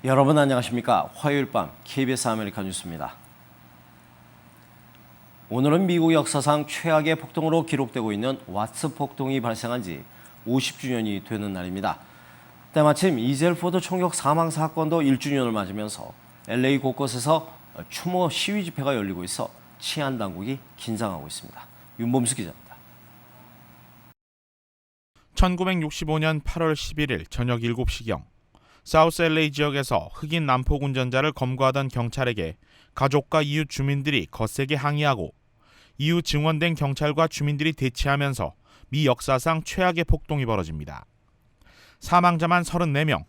여러분 안녕하십니까? 화요일 밤 KBS 아메리카 뉴스입니다. 오늘은 미국 역사상 최악의 폭동으로 기록되고 있는 와츠 폭동이 발생한 지 50주년이 되는 날입니다. 때마침 이젤 포드 총격 사망 사건도 1주년을 맞으면서 LA 곳곳에서 추모 시위 집회가 열리고 있어 치안 당국이 긴장하고 있습니다. 윤범수 기자입니다. 1965년 8월 11일 저녁 7시경 사우스 LA 지역에서 흑인 난폭 운전자를 검거하던 경찰에게 가족과 이웃 주민들이 거세게 항의하고 이후 증원된 경찰과 주민들이 대치하면서 미 역사상 최악의 폭동이 벌어집니다. 사망자만 34명,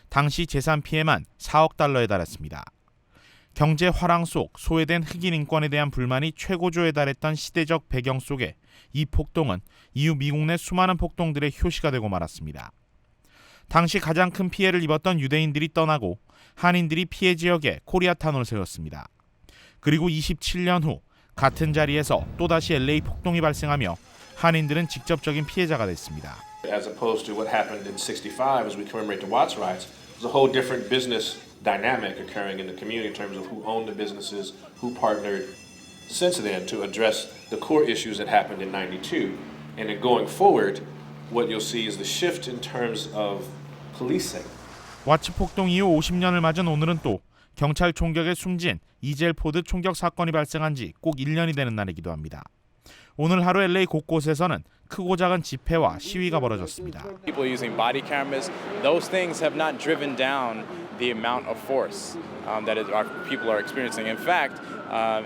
당시 재산 피해만 4억 달러에 달했습니다. 경제 화랑 속 소외된 흑인 인권에 대한 불만이 최고조에 달했던 시대적 배경 속에 이 폭동은 이후 미국 내 수많은 폭동들의 효시가 되고 말았습니다. 당시 가장 큰 피해를 입었던 유대인들이 떠나고 한인들이 피해 지역에 코리아타운을 세웠습니다. 그리고 27년 후 같은 자리에서 또다시 LA 폭동이 발생하며 한인들은 직접적인 피해자가 됐습니다. As opposed to what happened in 65 as we commemorate the Watts riots, there's a whole different business dynamic occurring in the community in terms of who owned the businesses, who partnered since then to address the core issues that happened in 92. And then going forward, what you'll see is the shift in terms of policing. 와츠 폭동 이후 50년을 맞은 오늘은 또 경찰 총격에 숨진 이젤 포드 총격 사건이 발생한 지 꼭 1년이 되는 날이기도 합니다. 오늘 하루 LA 곳곳에서는 크고 작은 집회와 시위가 벌어졌습니다. People using body cameras, those things have not driven down the amount of force that our people are experiencing. In fact,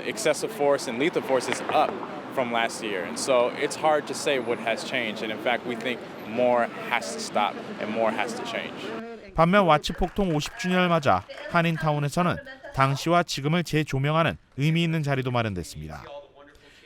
excessive force and lethal force is up from last year. And so it's hard to say what has changed. And in fact, we think more has to stop and more has to change. 반면 와츠 폭동 50주년을 맞아 한인타운에서는 당시와 지금을 재조명하는 의미 있는 자리도 마련됐습니다.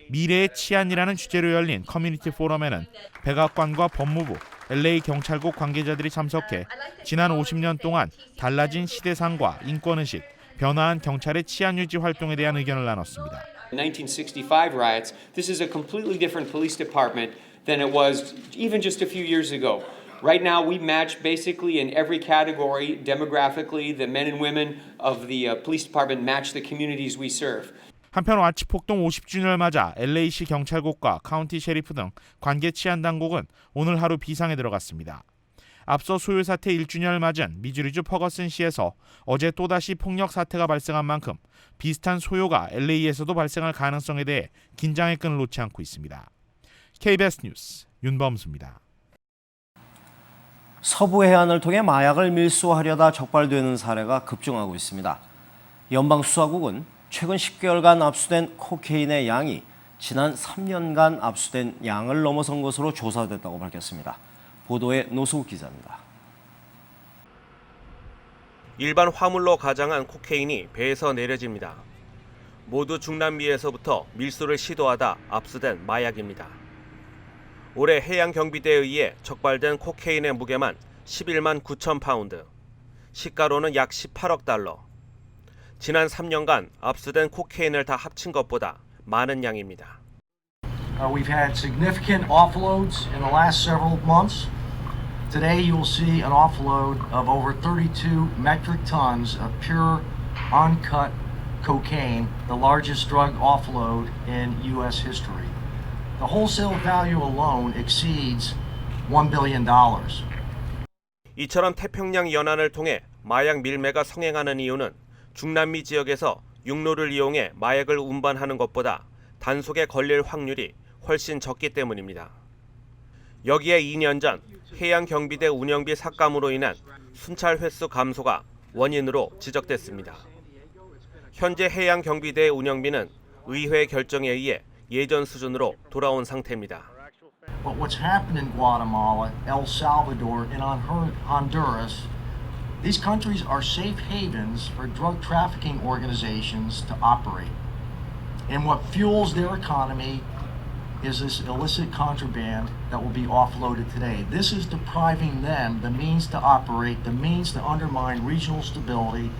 미래의 치안이라는 주제로 열린 커뮤니티 포럼에는 백악관과 법무부, LA 경찰국 관계자들이 참석해 지난 50년 동안 달라진 시대상과 인권의식, 변화한 경찰의 치안 유지 활동에 대한 의견을 나눴습니다. 1965 riots, this is a completely different police department than it was even just a few years ago. Right now, we match basically in every category, demographically, the men and women of the police department match the communities we serve. 한편 와츠 폭동 50주년을 맞아 LA시 경찰국과 카운티 셰리프 등 관계 치안 당국은 오늘 하루 비상에 들어갔습니다. 앞서 소요 사태 1주년을 맞은 미주리주 퍼거슨시에서 어제 또다시 폭력 사태가 발생한 만큼 비슷한 소요가 LA에서도 발생할 가능성에 대해 긴장의 끈을 놓지 않고 있습니다. KBS 뉴스 윤범수입니다. 서부 해안을 통해 마약을 밀수하려다 적발되는 사례가 급증하고 있습니다. 연방수사국은 최근 10개월간 압수된 코케인의 양이 지난 3년간 압수된 양을 넘어선 것으로 조사됐다고 밝혔습니다. 보도에 노수국 기자입니다. 일반 화물로 가장한 코케인이 배에서 내려집니다. 모두 중남미에서부터 밀수를 시도하다 압수된 마약입니다. 올해 해양경비대에 의해 적발된 코케인의 무게만 11만 9천 파운드, 시가로는 약 18억 달러. 지난 3년간 압수된 코케인을 다 합친 것보다 많은 양입니다. We've had significant offloads in the last several months. Today you will see an offload of over 32 metric tons of pure, uncut cocaine, the largest drug offload in U.S. history. The wholesale value alone exceeds $1 billion. 이처럼 태평양 연안을 통해 마약 밀매가 성행하는 이유는 중남미 지역에서 육로를 이용해 마약을 운반하는 것보다 단속에 걸릴 확률이 훨씬 적기 때문입니다. 여기에 2년 전 해양경비대 운영비 삭감으로 인한 순찰 횟수 감소가 원인으로 지적됐습니다. 현재 해양경비대의 운영비는 의회 결정에 의해 예전 수준으로 돌아온 상태입니다. But what's happened in Guatemala, El Salvador, and Honduras, these countries are safe havens for drug trafficking organizations to operate. And what fuels their economy is this illicit contraband that will be offloaded today. This is depriving them the means to operate, the means to undermine regional stability.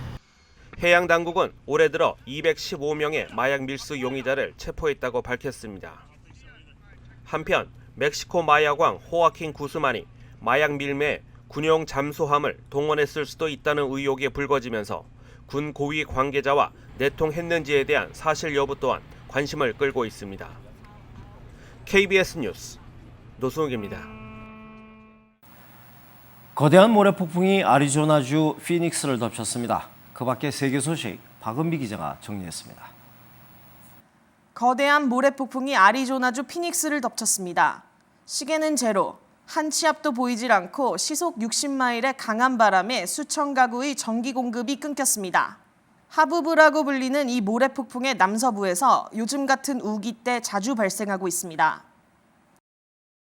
해양 당국은 올해 들어 215명의 마약 밀수 용의자를 체포했다고 밝혔습니다. 한편 멕시코 마약왕 호아킨 구스만이 마약 밀매에 군용 잠수함을 동원했을 수도 있다는 의혹이 불거지면서 군 고위 관계자와 내통했는지에 대한 사실 여부 또한 관심을 끌고 있습니다. KBS 뉴스 노승욱입니다. 거대한 모래폭풍이 애리조나주 피닉스를 덮쳤습니다. 그 밖에 세계 소식 박은비 기자가 정리했습니다. 거대한 모래폭풍이 애리조나주 피닉스를 덮쳤습니다. 시계는 제로, 한 치 앞도 보이질 않고 시속 60마일의 강한 바람에 수천 가구의 전기 공급이 끊겼습니다. 하부브라고 불리는 이 모래폭풍의 남서부에서 요즘 같은 우기 때 자주 발생하고 있습니다.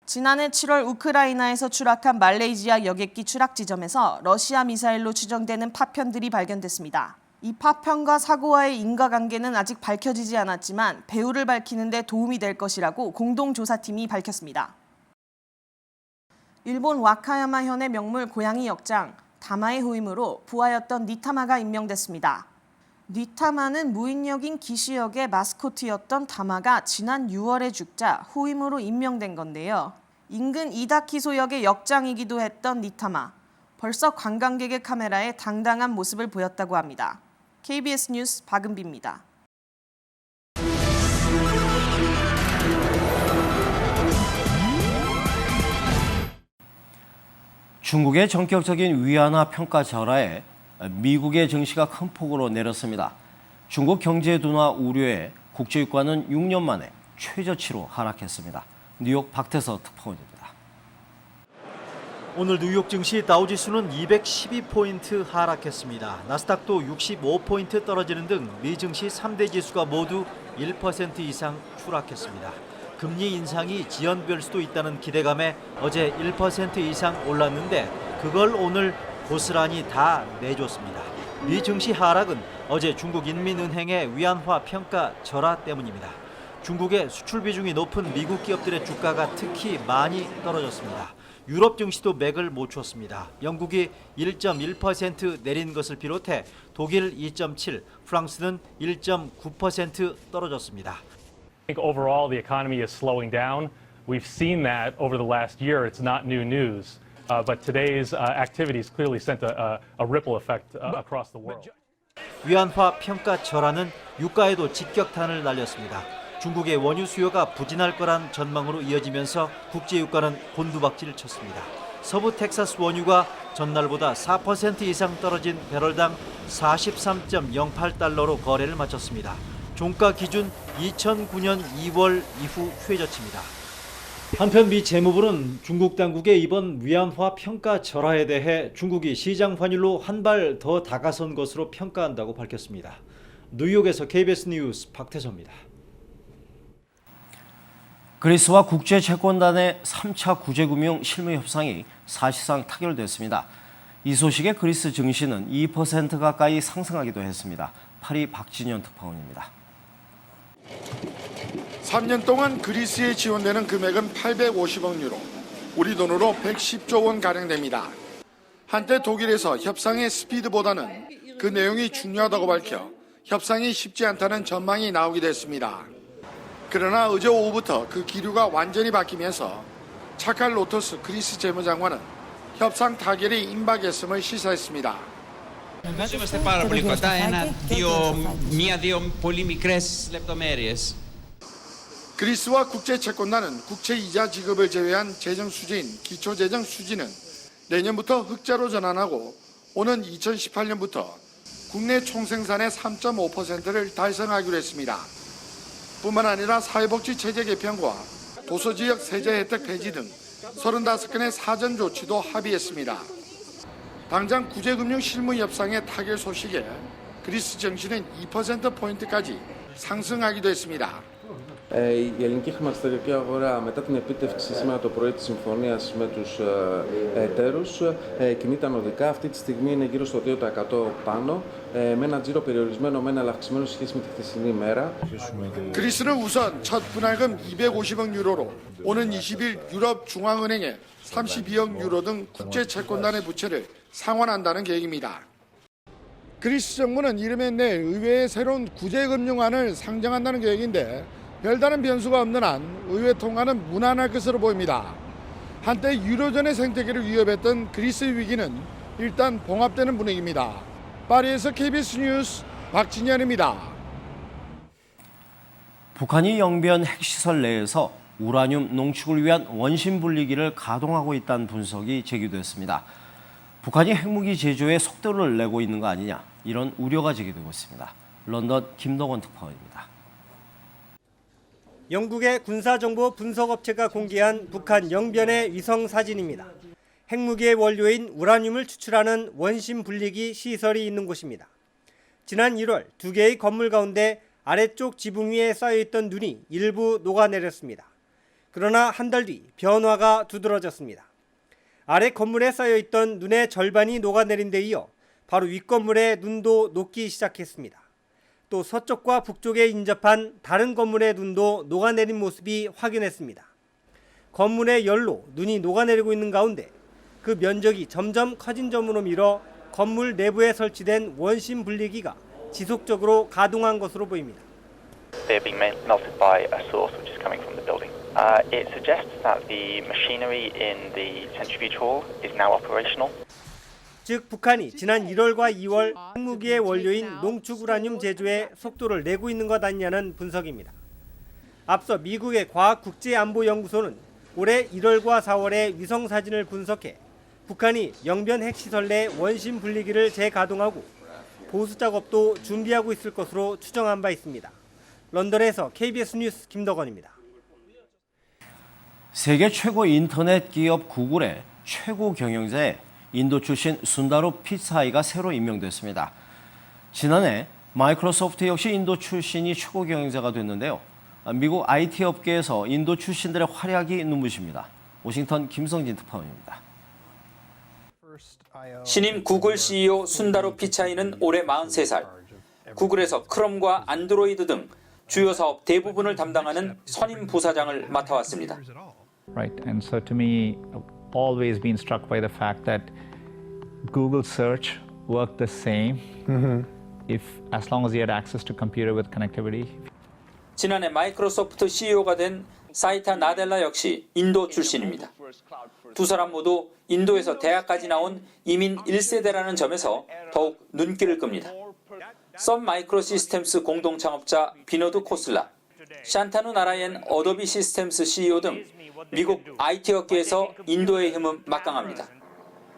지난해 7월 우크라이나에서 추락한 말레이시아 여객기 추락 지점에서 러시아 미사일로 추정되는 파편들이 발견됐습니다. 이 파편과 사고와의 인과관계는 아직 밝혀지지 않았지만 배후를 밝히는 데 도움이 될 것이라고 공동조사팀이 밝혔습니다. 일본 와카야마현의 명물 고양이 역장 다마의 후임으로 부하였던 니타마가 임명됐습니다. 니타마는 무인역인 기시역의 마스코트였던 다마가 지난 6월에 죽자 후임으로 임명된 건데요. 인근 이다키소역의 역장이기도 했던 니타마. 벌써 관광객의 카메라에 당당한 모습을 보였다고 합니다. KBS 뉴스 박은비입니다. 중국의 전격적인 위안화 평가 절하에 미국의 증시가 큰 폭으로 내렸습니다. 중국 경제 둔화 우려에 국제유가는 6년 만에 최저치로 하락했습니다. 뉴욕 박태서 특파원입니다. 오늘 뉴욕 증시 다우지수는 212포인트 하락했습니다. 나스닥도 65포인트 떨어지는 등 미 증시 3대 지수가 모두 1% 이상 추락했습니다. 금리 인상이 지연될 수도 있다는 기대감에 어제 1% 이상 올랐는데 그걸 오늘 고스란히 다 내줬습니다. 미 증시 하락은 어제 중국 인민은행의 위안화 평가 절하 때문입니다. 중국의 수출 비중이 높은 미국 기업들의 주가가 특히 많이 떨어졌습니다. 유럽 증시도 맥을 못 췄습니다. 영국이 1.1% 내린 것을 비롯해 독일 2.7, 프랑스는 1.9% 떨어졌습니다. I think overall the economy is slowing down. We've seen that over the last year. It's not new news. But today's activities clearly sent a ripple effect across the world. 위안화 평가 절하는 유가에도 직격탄을 날렸습니다. 중국의 원유 수요가 부진할 거란 전망으로 이어지면서 국제 유가는 곤두박질을 쳤습니다. 서부 텍사스 원유가 전날보다 4% 이상 떨어진 배럴당 43.08달러로 거래를 마쳤습니다. 종가 기준 2009년 2월 이후 최저치입니다. 한편 미 재무부는 중국 당국의 이번 위안화 평가 절하에 대해 중국이 시장 환율로 한 발 더 다가선 것으로 평가한다고 밝혔습니다. 뉴욕에서 KBS 뉴스 박태서입니다. 그리스와 국제채권단의 3차 구제금융 실무 협상이 사실상 타결됐습니다. 이 소식에 그리스 증시는 2% 가까이 상승하기도 했습니다. 파리 박진현 특파원입니다. 3년 동안 그리스에 지원되는 금액은 850억 유로, 우리 돈으로 110조 원가량 됩니다. 한때 독일에서 협상의 스피드보다는 그 내용이 중요하다고 밝혀 협상이 쉽지 않다는 전망이 나오기도 했습니다. 그러나 어제 오후부터 그 기류가 완전히 바뀌면서 차칼 로토스 그리스 재무장관은 협상 타결이 임박했음을 시사했습니다. Είμαστε πάρα πολύ κοντά, μία-δύο πολύ μικρές λεπτομέρειες. 그리스와 국제채권단은 국채이자 지급을 제외한 재정 수지인 기초재정 수지는 내년부터 흑자로 전환하고 오는 2018년부터 국내 총생산의 3.5%를 달성하기로 했습니다. 뿐만 아니라 사회복지 체제 개편과 도서지역 세제 혜택 폐지 등 35건의 사전 조치도 합의했습니다. 당장 구제금융 실무 협상의 타결 소식에 그리스 증시는 2%포인트까지 상승하기도 했습니다. Η ελληνική χρηματιστηριακή αγορά μετά την επίτευξη σήμερα το πρωί της συμφωνίας με τους εταίρους κινείται ανωδικά. Αυτή τη στιγμή είναι γύρω στο 2% πάνω με ένα τζίρο περιορισμένο με ένα αυξημένο σχέση με τη χθεσινή ημέρα. 그리스는 우선 첫 분할금 250억 유로로 오는 20일 유럽 중앙은행에 32억 유로 등 국제채권단의 부채를 상환한다는 계획입니다. 그리스 정부는 이르면 내일 의회에 새로운 구제금융안을 상정한다는 계획인데 별다른 변수가 없는 한 의회 통과는 무난할 것으로 보입니다. 한때 유로존의 생태계를 위협했던 그리스 위기는 일단 봉합되는 분위기입니다. 파리에서 KBS 뉴스 박진현입니다. 북한이 영변 핵시설 내에서 우라늄 농축을 위한 원심 분리기를 가동하고 있다는 분석이 제기됐습니다. 북한이 핵무기 제조에 속도를 내고 있는 거 아니냐, 이런 우려가 제기되고 있습니다. 런던 김덕원 특파원입니다. 영국의 군사정보 분석업체가 공개한 북한 영변의 위성 사진입니다. 핵무기의 원료인 우라늄을 추출하는 원심 분리기 시설이 있는 곳입니다. 지난 1월 두 개의 건물 가운데 아래쪽 지붕 위에 쌓여있던 눈이 일부 녹아내렸습니다. 그러나 한 달 뒤 변화가 두드러졌습니다. 아래 건물에 쌓여있던 눈의 절반이 녹아내린 데 이어 바로 윗건물의 눈도 녹기 시작했습니다. 또 서쪽과 북쪽에 인접한 다른 건물의 눈도 녹아내린 모습이 확인했습니다. 건물의 열로 눈이 녹아내리고 있는 가운데 그 면적이 점점 커진 점으로 미뤄 건물 내부에 설치된 원심 분리기가 지속적으로 가동한 것으로 보입니다. They're being melted by a source which is coming from the building. It suggests that the machinery in the centrifuge hall is now operational. 즉 북한이 지난 1월과 2월 핵무기의 원료인 농축 우라늄 제조에 속도를 내고 있는 것 아니냐는 분석입니다. 앞서 미국의 과학국제안보연구소는 올해 1월과 4월의 위성 사진을 분석해 북한이 영변 핵시설 내 원심 분리기를 재가동하고 보수 작업도 준비하고 있을 것으로 추정한 바 있습니다. 런던에서 KBS 뉴스 김덕원입니다. 세계 최고 인터넷 기업 구글의 최고 경영자에 인도 출신 순다루 피차이가 새로 임명됐습니다. 지난해 마이크로소프트 역시 인도 출신이 최고 경영자가 됐는데요. 미국 IT 업계에서 인도 출신들의 활약이 눈부십니다. 워싱턴 김성진 특파원입니다. 신임 구글 CEO 순다루 피차이는 올해 43살. 구글에서 크롬과 안드로이드 등 주요 사업 대부분을 담당하는 선임 부사장을 맡아왔습니다. Right, and so to me, always been struck by the fact that Google search worked the same if as long as you had access to computer with connectivity. 지난해 마이크로소프트 CEO가 된 사이타 나델라 역시 인도 출신입니다. 두 사람 모두 인도에서 대학까지 나온 이민 1세대라는 점에서 더욱 눈길을 끕니다. 썬 마이크로 시스템스 공동 창업자 비노드 코슬라, 샨타누 나라옌 어도비 시스템스 CEO 등 미국 IT 업계에서 인도의 힘은 막강합니다.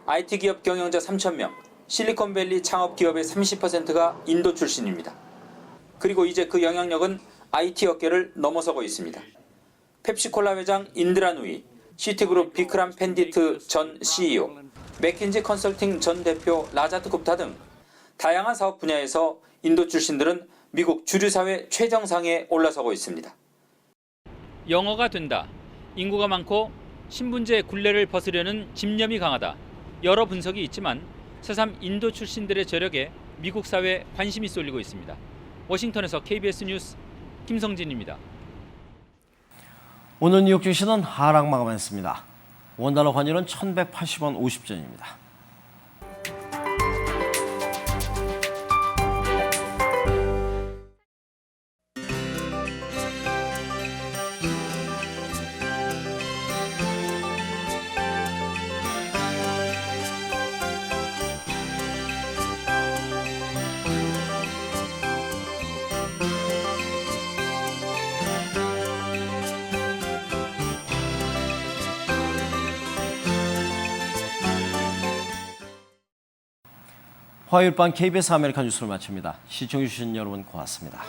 IT 기업 경영자 3,000명, 실리콘밸리 창업 기업의 30%가 인도 출신입니다. 그리고 이제 그 영향력은 IT 업계를 넘어서고 있습니다. 펩시콜라 회장 인드라 누이, 시티그룹 비크람 펜디트 전 CEO, 맥킨지 컨설팅 전 대표 라자트 굽타 등 다양한 사업 분야에서 인도 출신들은 미국 주류사회 최정상에 올라서고 있습니다. 영어가 된다. 인구가 많고 신분제 굴레를 벗으려는 집념이 강하다. 여러 분석이 있지만 새삼 인도 출신들의 저력에 미국 사회에 관심이 쏠리고 있습니다. 워싱턴에서 KBS 뉴스 김성진입니다. 오늘 뉴욕 증시는 하락 마감했습니다. 원달러 환율은 1,180원 50전입니다. 화요일 밤 KBS 아메리칸 뉴스를 마칩니다. 시청해주신 여러분 고맙습니다.